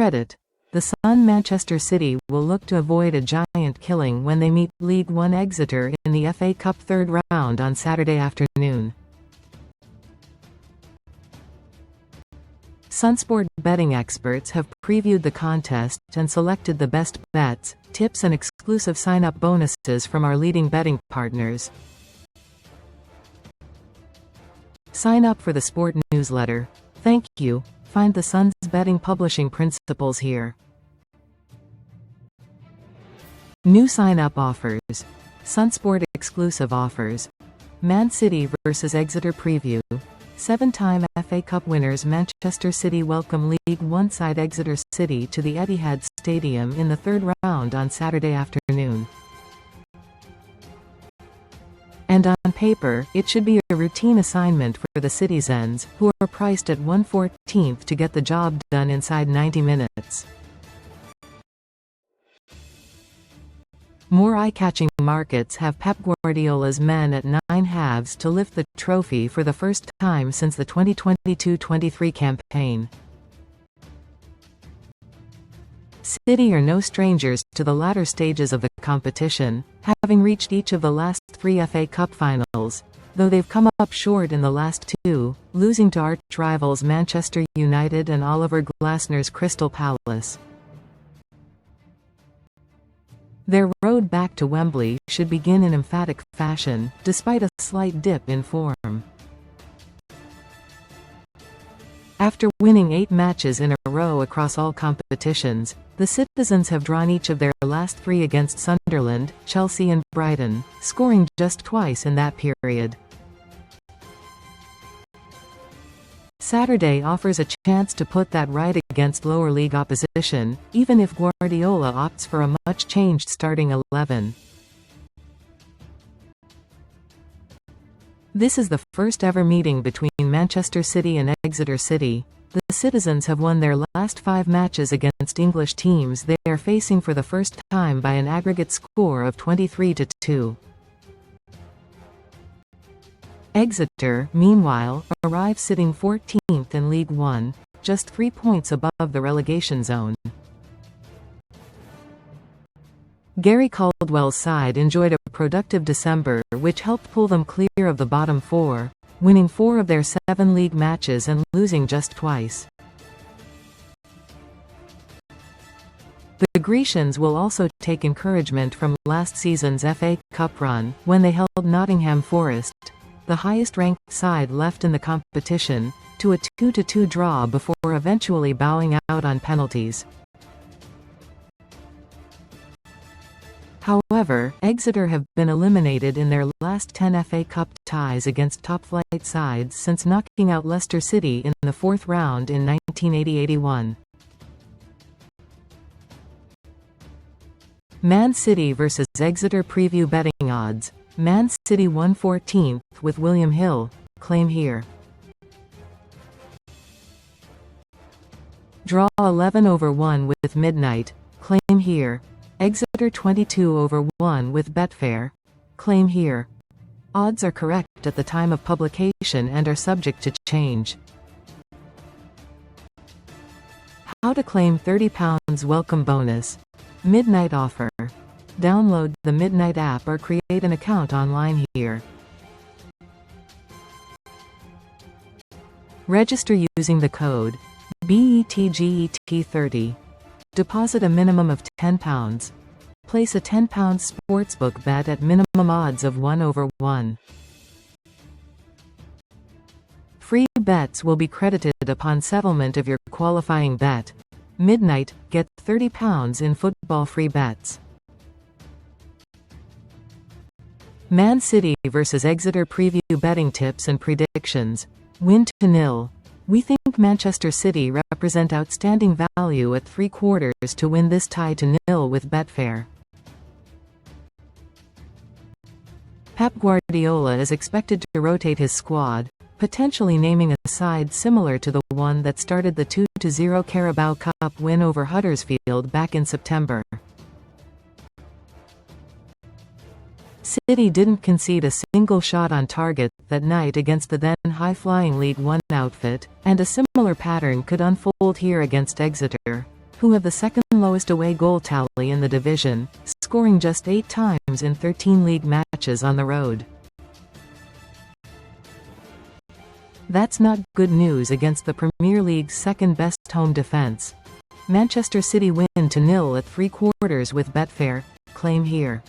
credit. The Sun Manchester City will look to avoid a giant killing when they meet League One Exeter in the FA Cup third round on Saturday afternoon. SunSport betting experts have previewed the contest and selected the best bets, tips and exclusive sign-up bonuses from our leading betting partners. Sign up for the Sport newsletter. Thank you. Find the Sun's betting publishing principles here. New sign-up offers. SunSport exclusive offers. Man City vs Exeter preview. 7-time FA Cup winners Manchester City welcome League One side Exeter City to the Etihad Stadium in the third round on Saturday afternoon. And on paper, it should be a routine assignment for the Cityzens, who are priced at 1/14 to get the job done inside 90 minutes. More eye-catching markets have Pep Guardiola's men at 9 halves to lift the trophy for the first time since the 2022-23 campaign. City are no strangers to the latter stages of the competition, having reached each of the last 3 FA Cup finals, though they've come up short in the last 2, losing to arch-rivals Manchester United and Oliver Glasner's Crystal Palace. Their road back to Wembley should begin in emphatic fashion, despite a slight dip in form. After winning 8 matches in a row across all competitions, the Citizens have drawn each of their last 3 against Sunderland, Chelsea and Brighton, scoring just twice in that period. Saturday offers a chance to put that right against lower league opposition, even if Guardiola opts for a much-changed starting 11. This is the first ever meeting between Manchester City and Exeter City. The Citizens have won their last 5 matches against English teams they are facing for the first time by an aggregate score of 23-2. Exeter, meanwhile, arrive sitting 14th in League One, just 3 points above the relegation zone. Gary Caldwell's side enjoyed a productive December which helped pull them clear of the bottom 4, winning 4 of their 7 league matches and losing just twice. The Grecians will also take encouragement from last season's FA Cup run, when they held Nottingham Forest, the highest-ranked side left in the competition, to a 2-2 draw before eventually bowing out on penalties. However, Exeter have been eliminated in their last 10 FA Cup ties against top-flight sides since knocking out Leicester City in the 4th round in 1980-81. Man City vs Exeter preview betting odds. Man City 1/14 with William Hill, claim here. Draw 11/1 with Midnight, claim here. Exeter 22/1 with Betfair, claim here. Odds are correct at the time of publication and are subject to change. How to claim £30 welcome bonus. Midnight offer. Download the Midnight app or create an account online here. Register using the code BETGET30. Deposit a minimum of £10. Place a £10 sportsbook bet at minimum odds of 1/1. Free bets will be credited upon settlement of your qualifying bet. Midnight, get £30 in football free bets. Man City vs Exeter preview betting tips and predictions. Win to 0. We think Manchester City represent outstanding value at 3/4 to win this tie to 0 with Betfair. Pep Guardiola is expected to rotate his squad, potentially naming a side similar to the one that started the 2-0 Carabao Cup win over Huddersfield back in September. City didn't concede a single shot on target that night against the then high-flying League One outfit, and a similar pattern could unfold here against Exeter, who have the second lowest away goal tally in the division, scoring just 8 times in 13 league matches on the road. That's not good news against the Premier League's second-best home defence. Manchester City win 2-0 at 3/4 with Betfair. Claim here.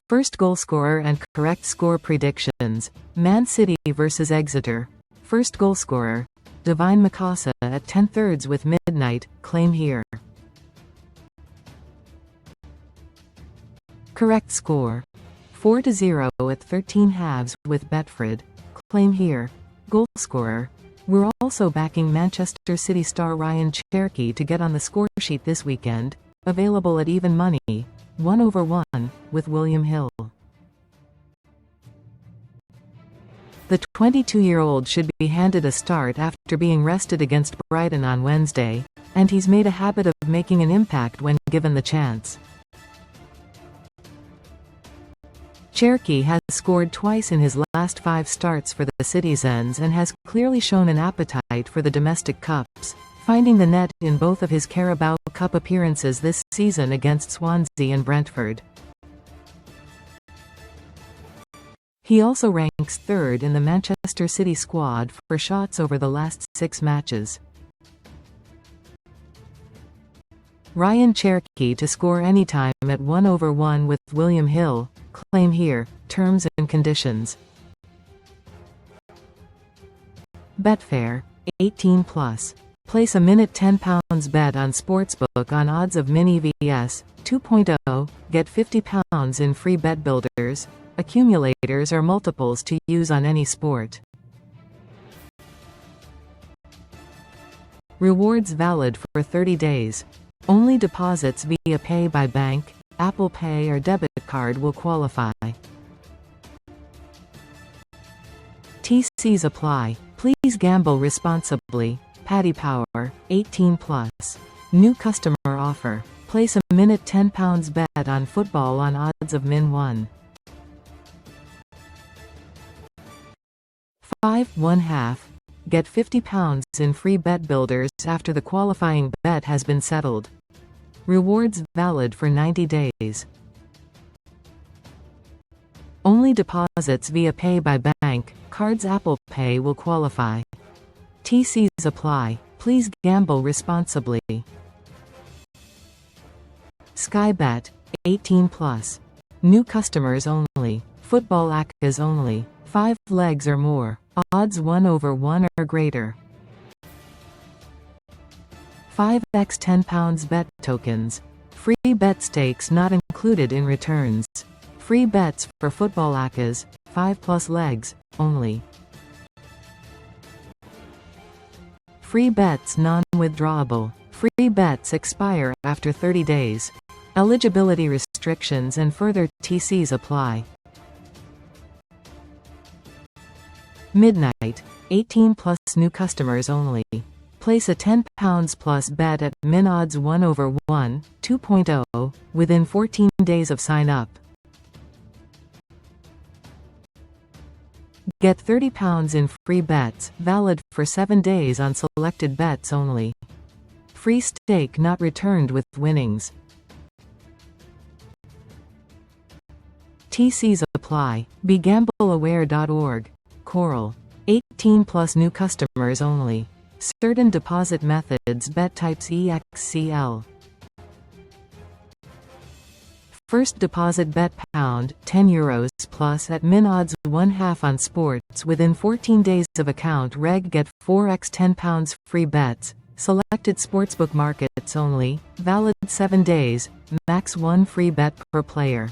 First goalscorer and correct score predictions. Man City vs Exeter. First goalscorer. Divine Mikasa at 10/3 with midnight. Claim here. Correct score. 4-0 at 13 halves with Betfred. Claim here. Goalscorer. We're also backing Manchester City star Ryan Cherky to get on the scoresheet this weekend. Available at even money. 1/1 with William Hill. The 22-year-old should be handed a start after being rested against Brighton on Wednesday, and he's made a habit of making an impact when given the chance. Cherky has scored twice in his last 5 starts for the Cityzens and has clearly shown an appetite for the domestic cups, finding the net in both of his Carabao Cup appearances this season against Swansea and Brentford. He also ranks 3rd in the Manchester City squad for shots over the last 6 matches. Ryan Cherky to score anytime at 1/1 with William Hill. Claim here. Terms and conditions. Betfair. 18+. Place a minute £10 bet on Sportsbook on odds of Mini vs 2.0. Get £50 in free bet builders, accumulators or multiples to use on any sport. Rewards valid for 30 days. Only deposits via Pay by Bank, Apple Pay or debit card will qualify. TCs apply. Please gamble responsibly. Paddy Power. 18+. New customer offer. Place a minute £10 bet on football on odds of min 1. 5/1/2. Get £50 in free bet builders after the qualifying bet has been settled. Rewards valid for 90 days. Only deposits via Pay by Bank, cards Apple Pay will qualify. TCs apply. Please gamble responsibly. Sky Bet. 18+. New customers only. Football accas only. 5 legs or more. Odds 1/1 or greater. 5x £10 bet tokens. Free bet stakes not included in returns. Free bets for football accas, 5+ legs, only. Free bets non-withdrawable. Free bets expire after 30 days. Eligibility restrictions and further TCs apply. Midnight. 18+ new customers only. Place a £10 plus bet at min odds 1/1, 2.0, within 14 days of sign up. Get £30 in free bets, valid for 7 days on selected bets only. Free stake not returned with winnings. TCs apply. BeGambleAware.org. Coral. 18+ new customers only. Certain deposit methods. Bet types EXCL. First deposit bet €10 plus at min odds 1/2 on sports within 14 days of account reg. Get 4x £10 free bets. Selected sportsbook markets only. Valid 7 days. Max 1 free bet per player.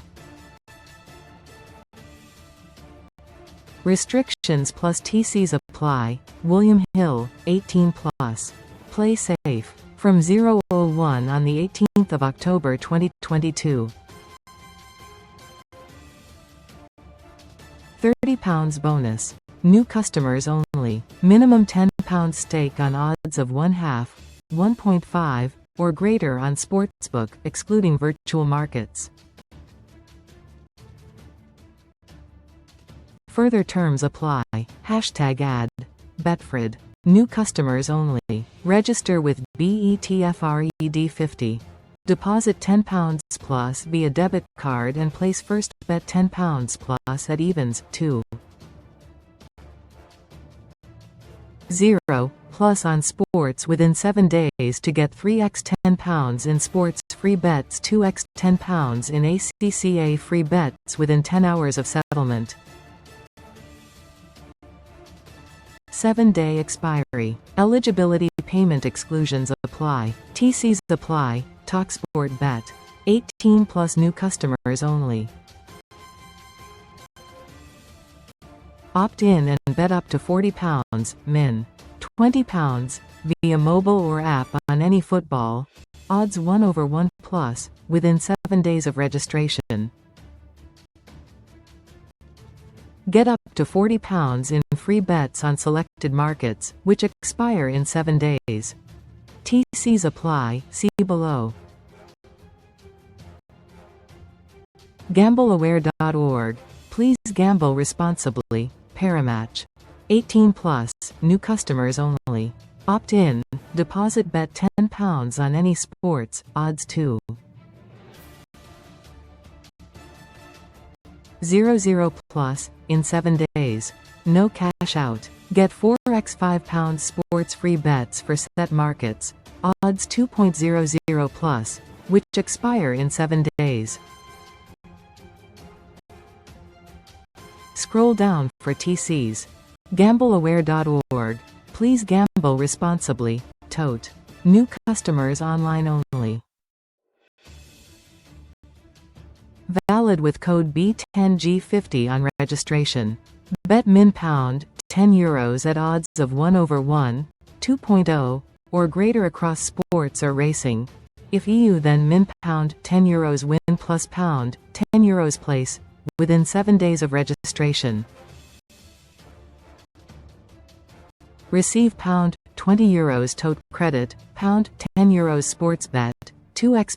Restrictions plus TCs apply. William Hill. 18+. Play safe. From 0/01 on the 18th of October 2022. £30 bonus. New customers only. Minimum £10 stake on odds of 1/2, 1.5, or greater on Sportsbook, excluding virtual markets. Further terms apply. #ad. Betfred. New customers only. Register with BETFRED50. Deposit £10 plus via debit card and place first bet £10 plus at evens, 2. 0 plus on sports within 7 days to get 3x £10 in sports free bets, 2x £10 in ACCA free bets within 10 hours of settlement. 7-day expiry. Eligibility payment exclusions apply. TCs apply. TalkSport Bet. 18 plus new customers only. Opt in and bet up to £40, min. £20, via mobile or app on any football. Odds 1/1 plus, within 7 days of registration. Get up to £40 in free bets on selected markets, which expire in 7 days. TCs apply, see below. GambleAware.org. Please gamble responsibly. Paramatch. 18 plus, new customers only. Opt in, deposit bet £10 on any sports, odds 2. 00 plus, in 7 days. No cash out. Get 4x £5 sports free bets for set markets, odds 2.00 plus, which expire in 7 days. Scroll down for TCs. GambleAware.org. Please gamble responsibly. Tote. New customers online only. Valid with code B10G50 on registration. Bet min £10 at odds of 1/1, 2.0, or greater across sports or racing. If EU, then min €10 win plus €10 place, within 7 days of registration. Receive €20 tote credit, €10 sports bet, 2x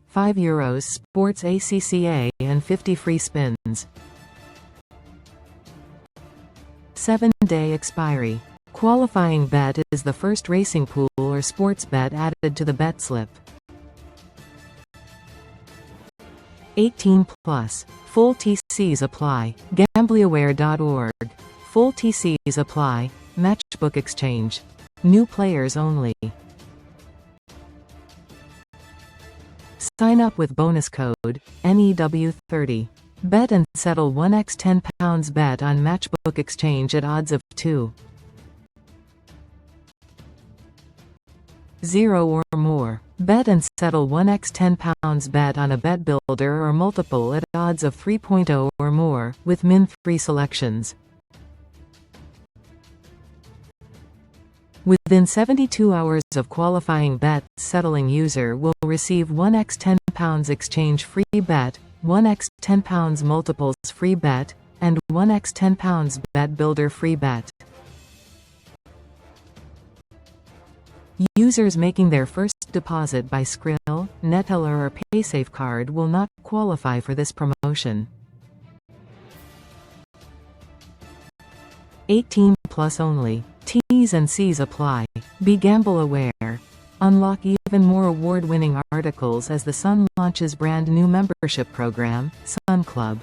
€5 sports ACCA and 50 free spins. 7-day expiry. Qualifying bet is the first racing pool or sports bet added to the bet slip. 18 plus. Full TCs apply. GambleAware.org. Full TCs apply. Matchbook exchange. New players only. Sign up with bonus code NEW30. Bet and settle 1x £10 bet on Matchbook exchange at odds of 2. 0 or more. Bet and settle 1x £10 bet on a bet builder or multiple at odds of 3.0 or more, with min 3 selections. Within 72 hours of qualifying bet, settling user will receive 1x £10 exchange free bet, 1x £10 multiples free bet, and 1x £10 bet builder free bet. Users making their first deposit by Skrill, Neteller or PaySafe card will not qualify for this promotion. 18 plus only. T's and C's apply. Be gamble aware. Unlock even more award-winning articles as the Sun launches brand new membership program, Sun Club.